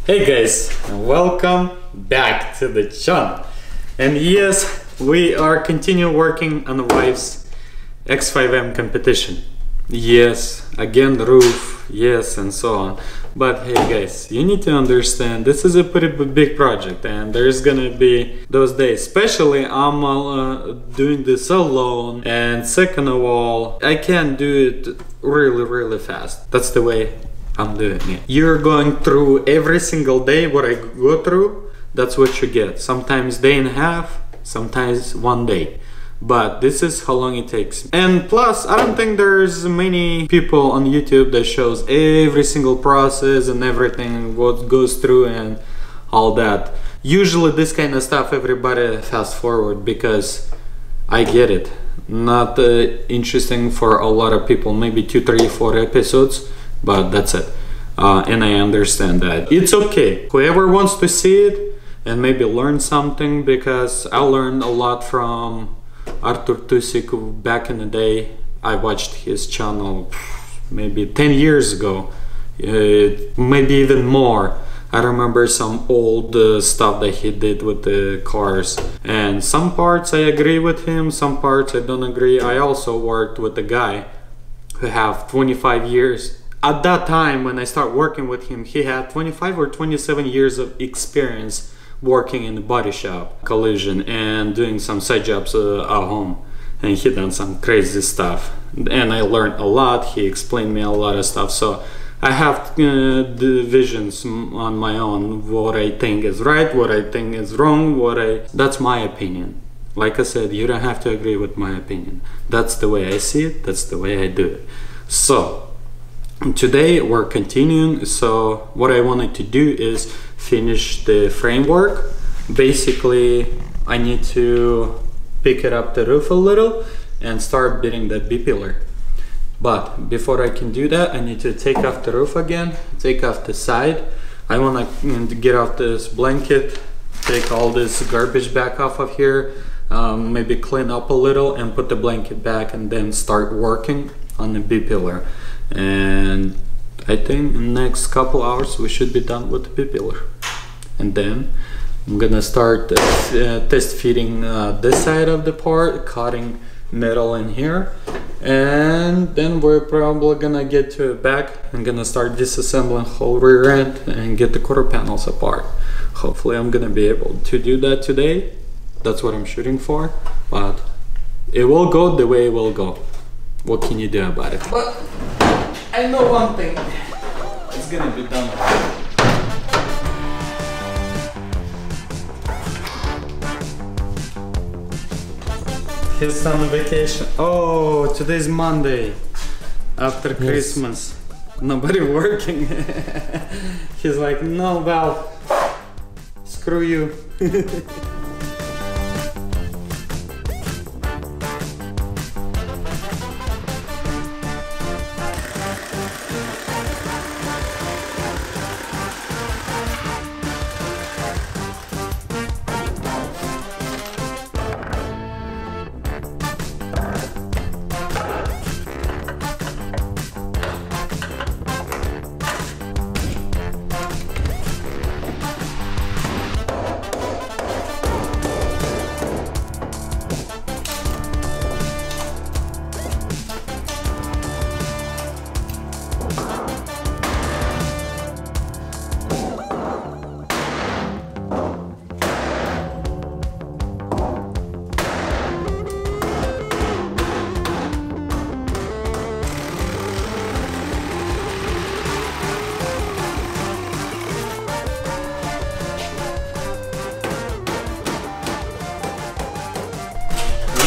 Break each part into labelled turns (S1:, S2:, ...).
S1: Hey guys, and welcome back to the channel. And yes, we are continue working on the wife's X5M competition. Yes, again the roof, yes, and so on. But hey guys, you need to understand this is a pretty big project, and there's gonna be those days. Especially I'm doing this alone, and second of all, I can't do it really fast. That's the way I'm doing it. You're going through every single day what I go through. That's what you get. Sometimes day and a half, sometimes 1 day. But this is how long it takes. And plus, I don't think there's many people on YouTube that shows every single process and everything, what goes through and all that. Usually this kind of stuff everybody fast forward because I get it. Not interesting for a lot of people, maybe 2, 3, 4 episodes, but that's it. And I understand that. It's okay. Whoever wants to see it and maybe learn something, because I learned a lot from Artur Tusik back in the day. I watched his channel maybe 10 years ago, maybe even more. I remember some old stuff that he did with the cars, and some parts I agree with him, some parts I don't agree. I also worked with a guy who have 25 years. At that time when I started working with him, he had 25 or 27 years of experience working in the body shop, collision, and doing some side jobs at home. And he done some crazy stuff. And I learned a lot. He explained me a lot of stuff. So I have the visions on my own, what I think is right, what I think is wrong, that's my opinion. Like I said, you don't have to agree with my opinion. That's the way I see it, that's the way I do it. So today we're continuing. So what I wanted to do is finish the framework. Basically, I need to pick it up the roof a little and start bidding the B-pillar. But before I can do that, I need to take off the roof again, take off the side. I want to get off this blanket, take all this garbage back off of here, maybe clean up a little and put the blanket back, and then start working on the B-pillar. And I think in the next couple hours we should be done with the B-pillar. And then I'm gonna start test fitting this side of the part, cutting metal in here, and then we're probably gonna get to the back and gonna start disassembling whole rear end and get the quarter panels apart. Hopefully I'm gonna be able to do that today. That's what I'm shooting for, but it will go the way it will go. What can you do about it? But I know one thing, it's gonna be done. He's on vacation. Oh, today's Monday after Christmas. Nobody working. He's like, no, Val, screw you.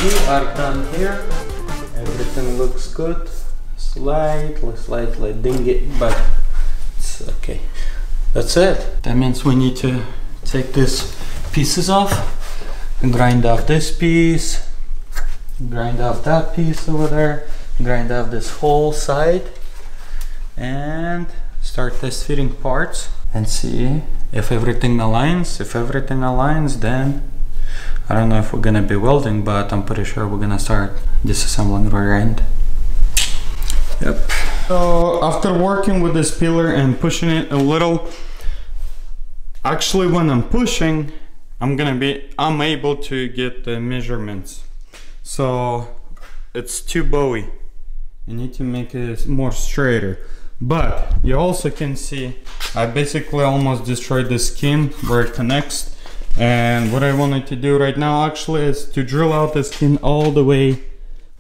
S1: We are done here. Everything looks good. Slightly dingy, but it's okay. That's it. That means we need to take these pieces off and grind off this piece, grind off that piece over there, grind off this whole side, and start test fitting parts and see if everything aligns. If everything aligns, then I don't know if we're gonna be welding, but I'm pretty sure we're gonna start disassembling rear end. Yep. So after working with this pillar and pushing it a little, Actually, when I'm pushing, I'm able to get the measurements. So it's too bowy. You need to make it more straighter. But you also can see I basically almost destroyed the skin where it connects. And what I wanted to do right now actually is to drill out the skin all the way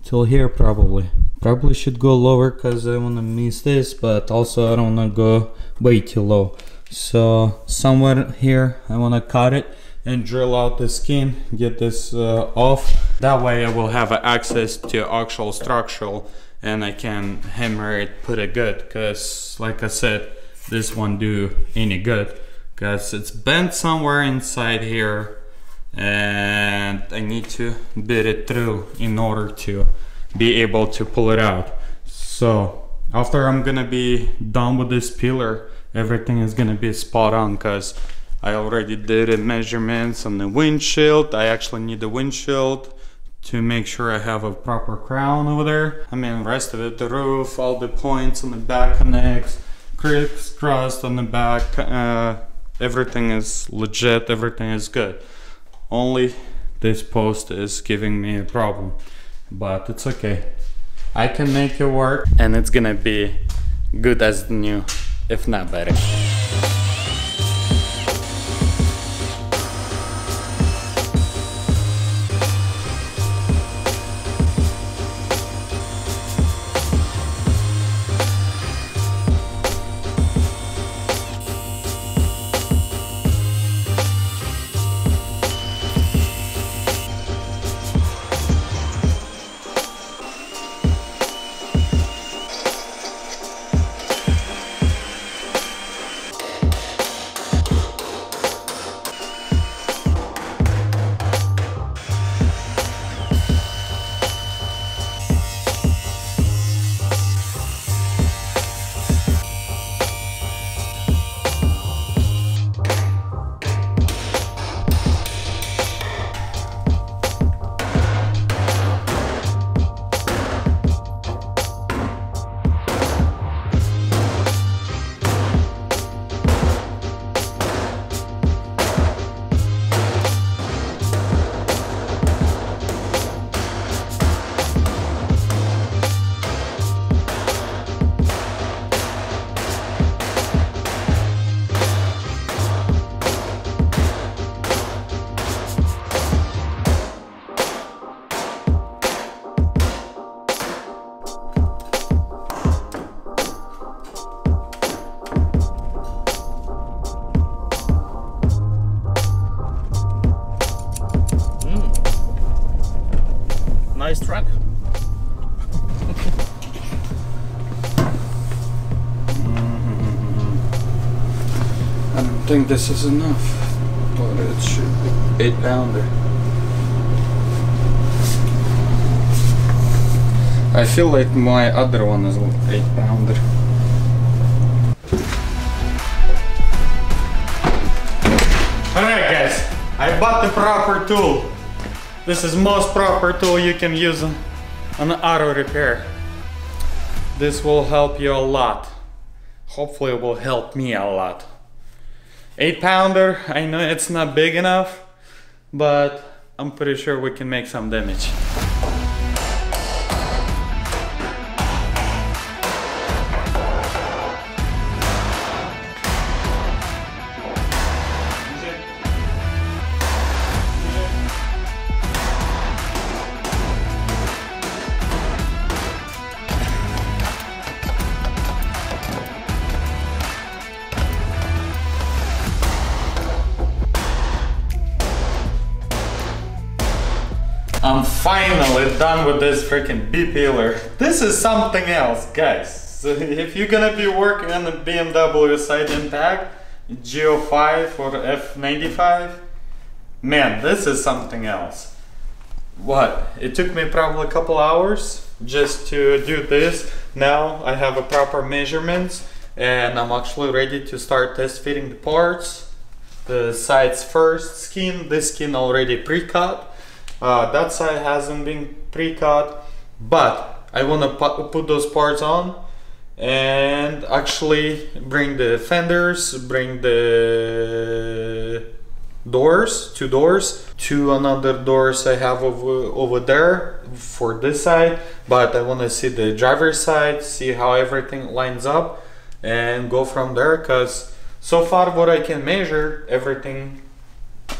S1: till here probably. Probably should go lower because I want to miss this, but also I don't want to go way too low. So somewhere here I want to cut it and drill out the skin, get this off. That way I will have access to actual structural and I can hammer it, put it good, because like I said, this won't do any good because it's bent somewhere inside here and I need to bit it through in order to be able to pull it out. So after I'm gonna be done with this pillar, everything is gonna be spot on because I already did the measurements on the windshield. I actually need the windshield to make sure I have a proper crown over there. I mean, the rest of it, the roof, all the points on the back connects, crisscrossed on the back, everything is legit, everything is good. Only this post is giving me a problem, but it's okay. I can make it work and it's gonna be good as new, if not better.
S2: Nice truck.
S1: I don't think this is enough, but it should be 8-pounder. I feel like my other one is 8-pounder. Alright guys, I bought the proper tool. This is most proper tool you can use on auto repair. This will help you a lot. Hopefully it will help me a lot. 8-pounder, I know it's not big enough, but I'm pretty sure we can make some damage. I'm finally done with this freaking B-pillar. This is something else, guys. So if you're gonna be working on the BMW side impact, G05 or F95, man, this is something else. What? It took me probably a couple hours just to do this. Now I have a proper measurements and I'm actually ready to start test fitting the parts. The sides first, skin, this skin already pre-cut. That side hasn't been pre-cut, but I want to put those parts on and actually bring the fenders, bring the doors, two another doors I have over there for this side, but I want to see the driver's side, see how everything lines up, and go from there, because so far what I can measure, everything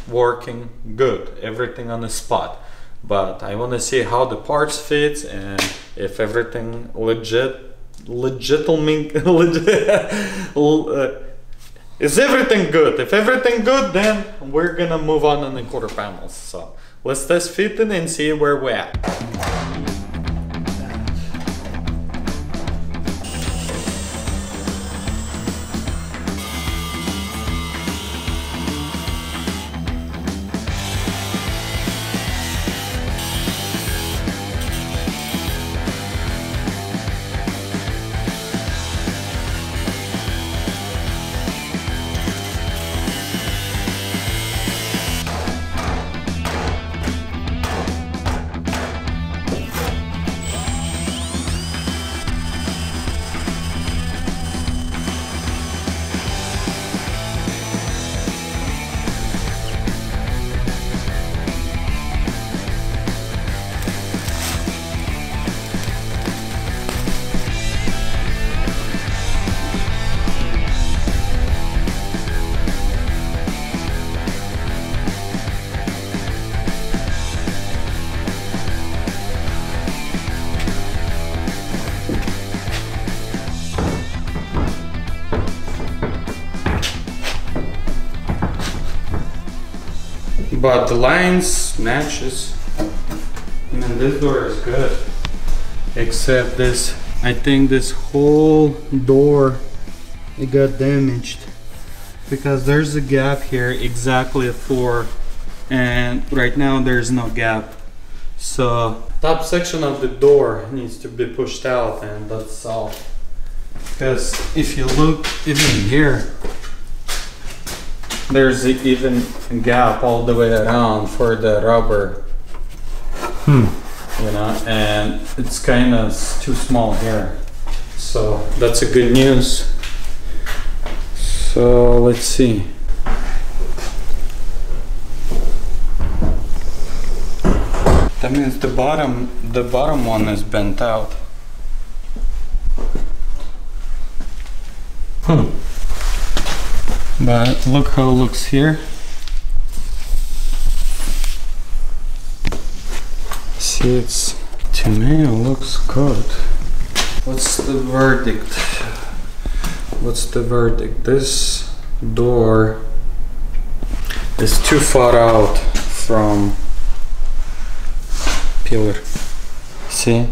S1: working good, everything on the spot. But I want to see how the parts fits and if everything is everything good. If everything good, then we're gonna move on the quarter panels. So let's test fitting and see where we're at. But the lines matches. I mean, this door is good. Except this, I think this whole door, it got damaged. Because there's a gap here exactly at 4. And right now there's no gap. So top section of the door needs to be pushed out, and that's all. Because if you look even here, there's even a gap all the way around for the rubber, you know, and it's kind of too small here. So that's a good news. So let's see. That means the bottom one is bent out. But look how it looks here. See, it's, to me it looks good. What's the verdict? What's the verdict? This door is too far out from pillar. See?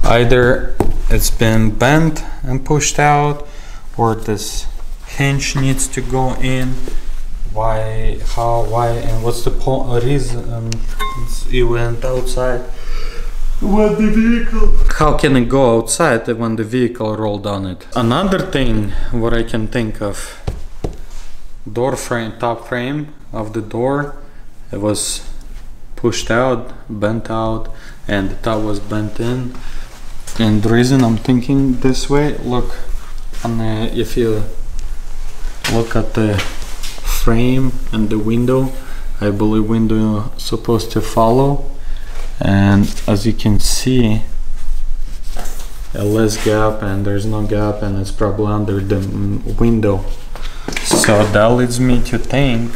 S1: Either it's been bent and pushed out, or this hinge needs to go in. Why, how, why, and what's the reason it went outside when the vehicle... How can it go outside when the vehicle rolled on it? Another thing what I can think of, door frame, top frame of the door, it was pushed out, bent out, and the top was bent in. And the reason I'm thinking this way, look, on the, if you look at the frame and the window, I believe window is supposed to follow, and as you can see, a less gap, and there's no gap, and it's probably under the window. So that leads me to think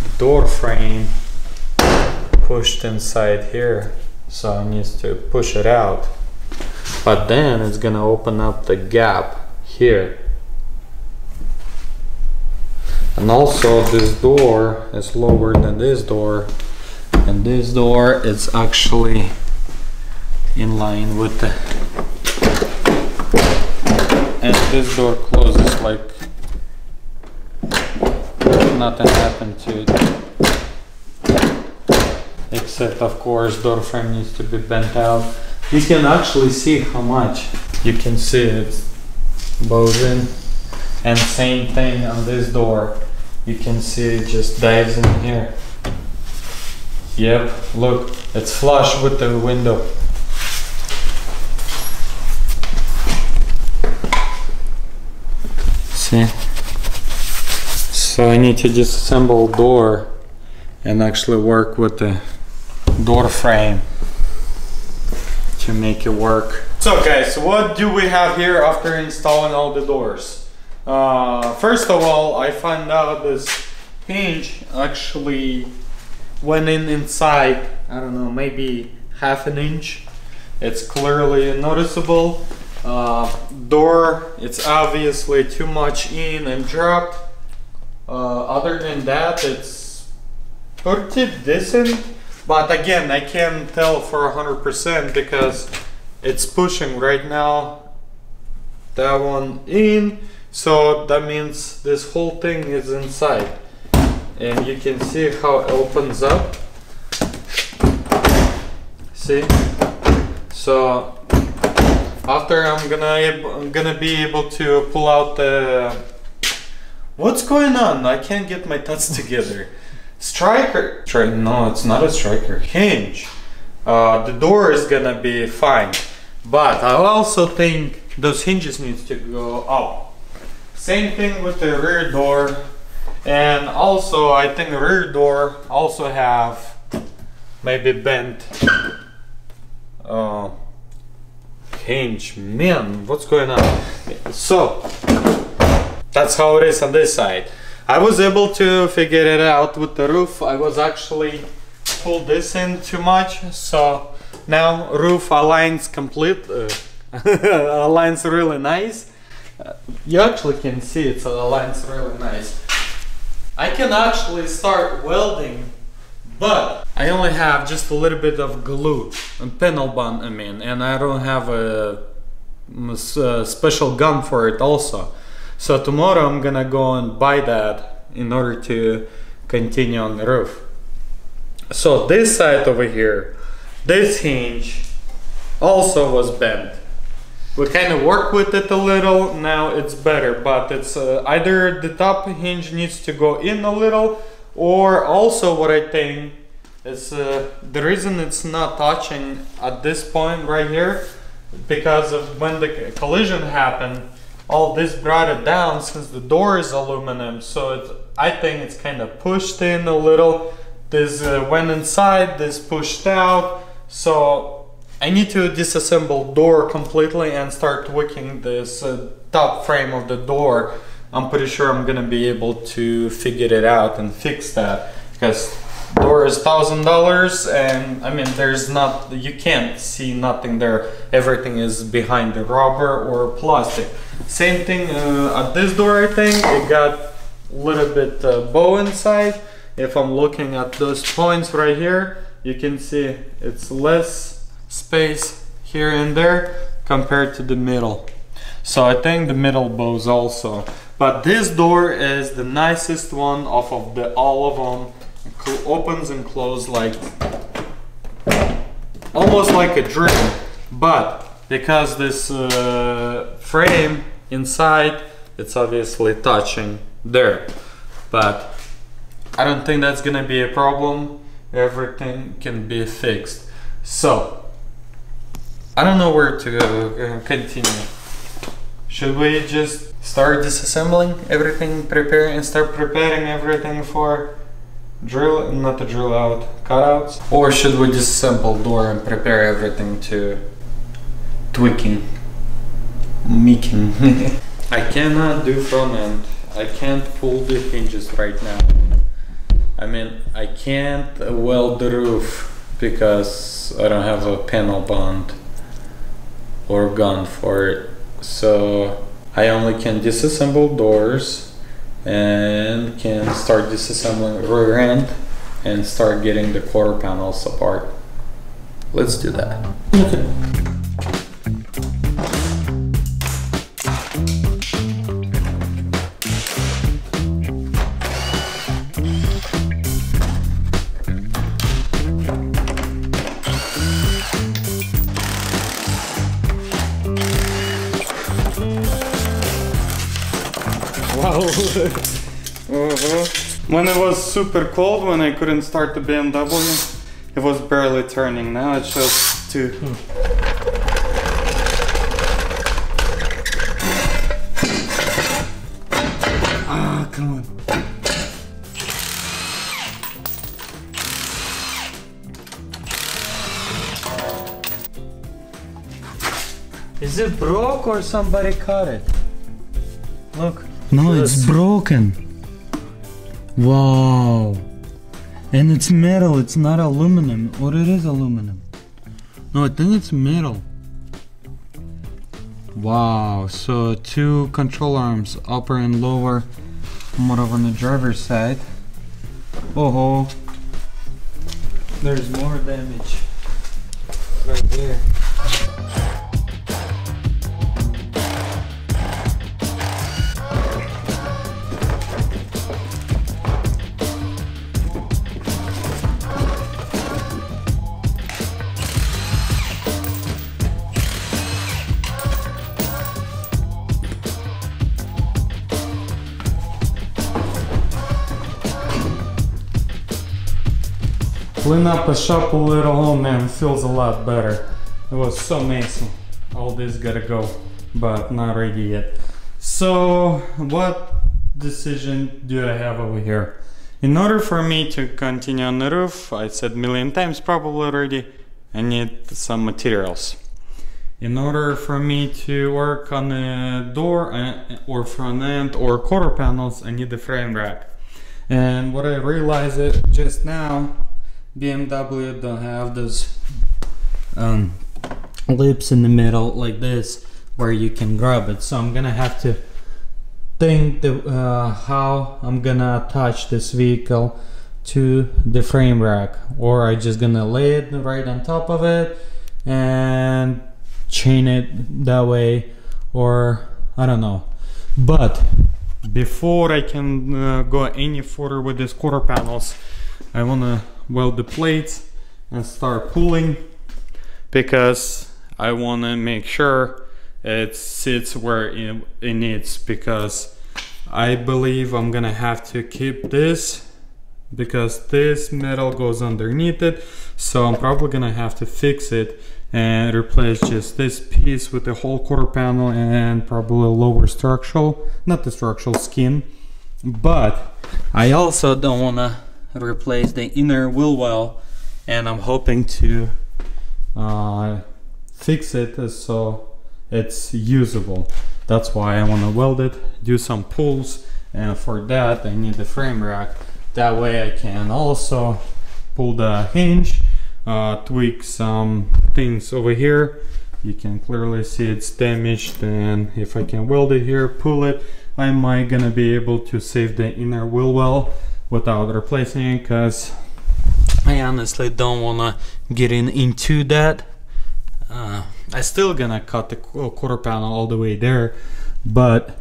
S1: the door frame pushed inside here, so it needs to push it out. But then it's gonna open up the gap here. And also this door is lower than this door, and this door is actually in line with the, and this door closes like nothing happened to it, except of course door frame needs to be bent out. You can actually see how much. You can see it bows in, and same thing on this door. You can see it just dives in here. Yep, look, it's flush with the window. See? So I need to disassemble door and actually work with the door frame to make it work. So guys, what do we have here after installing all the doors? First of all, I found out this hinge actually went inside, I don't know, maybe half an inch. It's clearly noticeable. Door, it's obviously too much in and dropped. Other than that, it's pretty decent, but again, I can't tell for 100% because it's pushing right now that one in, so that means this whole thing is inside, and you can see how it opens up. See? So after I'm gonna be able to pull out the... What's going on? I can't get my thoughts together. Striker. No, it's not a striker. Hinge. The door is gonna be fine, but I also think those hinges needs to go up. Same thing with the rear door, and also I think the rear door also have maybe bent hinge. Man, what's going on? So that's how it is on this side. I was able to figure it out with the roof. I was actually pulled this in too much, so now roof aligns aligns really nice. You actually can see it aligns really nice. I can actually start welding, but I only have just a little bit of glue and panel bond, and I don't have a special gun for it also. So tomorrow I'm gonna go and buy that in order to continue on the roof. So this side over here, this hinge also was bent. We kind of worked with it a little, now it's better, but it's either the top hinge needs to go in a little, or also what I think is the reason it's not touching at this point right here, because of when the collision happened, all this brought it down since the door is aluminum, so I think it's kind of pushed in a little. This went inside, this pushed out, so I need to disassemble door completely and start tweaking this top frame of the door. I'm pretty sure I'm gonna be able to figure it out and fix that, because door is $1,000, and I mean you can't see nothing there. Everything is behind the rubber or plastic. Same thing at this door. I think it got a little bit bow inside. If I'm looking at those points right here, you can see it's less space here and there compared to the middle. So I think the middle bows also. But this door is the nicest one off of all of them. It opens and closes like almost like a dream. But because this frame inside, it's obviously touching there. But I don't think that's gonna be a problem. Everything can be fixed. So I don't know where to continue. Should we just start disassembling everything, start preparing everything for not to drill out cutouts? Or should we disassemble door and prepare everything to tweaking, making? I cannot do front end. I can't pull the hinges right now. I mean, I can't weld the roof because I don't have a panel bond or gun for it. So I only can disassemble doors and can start disassembling rear end and start getting the quarter panels apart. Let's do that. Okay. Wow. When it was super cold, when I couldn't start the BMW, it was barely turning. Now it's just too. Ah, come on. Is it broke or somebody cut it? Look.
S2: No, it's broken. Wow. And it's metal, it's not aluminum. Or it is aluminum. No, I think it's metal. Wow, so two control arms, upper and lower, more of on the driver's side. Oh, there's more damage right there.
S1: Clean up a shop a little, oh man, feels a lot better. It was so messy. All this gotta go, but not ready yet. So, what decision do I have over here? In order for me to continue on the roof, I said a million times probably already, I need some materials. In order for me to work on the door or front end or quarter panels, I need the frame rack. And what I realized just now, BMW don't have those lips in the middle like this where you can grab it, so I'm gonna have to think how I'm gonna attach this vehicle to the frame rack, or I just gonna lay it right on top of it and chain it that way, or I don't know. But before I can go any further with these quarter panels, I wanna weld the plates and start pulling, because I want to make sure it sits where it needs, because I believe I'm gonna have to keep this because this metal goes underneath it, so I'm probably gonna have to fix it and replace just this piece with the whole quarter panel and probably lower structural, not the structural skin. But I also don't want to replace the inner wheel well, and I'm hoping to fix it so it's usable. That's why I want to weld it, do some pulls, and for that I need the frame rack. That way I can also pull the hinge, tweak some things over here. You can clearly see it's damaged, and if I can weld it here, pull it, I might gonna be able to save the inner wheel well without replacing it, because I honestly don't wanna get into that. I still gonna cut the quarter panel all the way there, but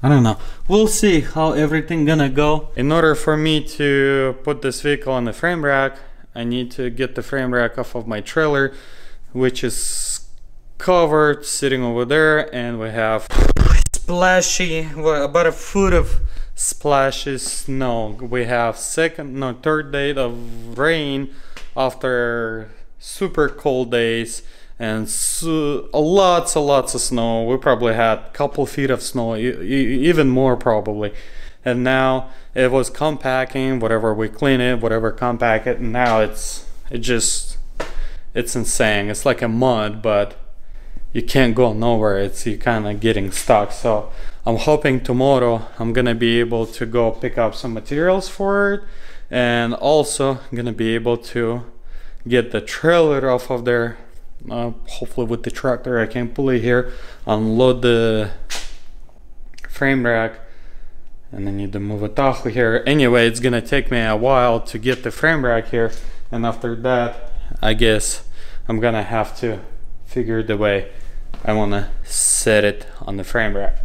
S1: I don't know. We'll see how everything gonna go. In order for me to put this vehicle on the frame rack, I need to get the frame rack off of my trailer, which is covered sitting over there, and we have splashy, about a foot of splashes snow. We have third day of rain after super cold days, and lots of snow. We probably had a couple feet of snow, even more probably. And now it was compacting, whatever we clean it, whatever compact it, and now it's insane. It's like a mud, but you can't go nowhere. You're kind of getting stuck. So I'm hoping tomorrow I'm gonna be able to go pick up some materials for it, and also I'm gonna be able to get the trailer off of there. Hopefully with the tractor I can pull it here, unload the frame rack, and I need to move it off here. Anyway, it's gonna take me a while to get the frame rack here, and after that I guess I'm gonna have to figure the way I want to set it on the frame rack.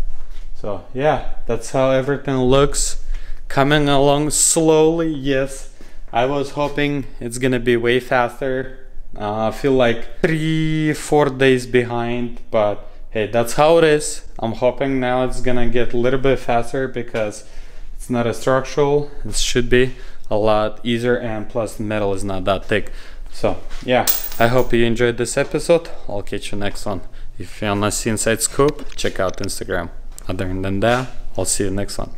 S1: So yeah, that's how everything looks, coming along slowly. Yes, I was hoping it's gonna be way faster. I feel like 3-4 days behind, but hey, that's how it is. I'm hoping now it's gonna get a little bit faster, because it's not a structural. It should be a lot easier, and plus the metal is not that thick. So yeah, I hope you enjoyed this episode. I'll catch you next one. If you wanna see inside scoop, check out Instagram. Other than that, I'll see you next one.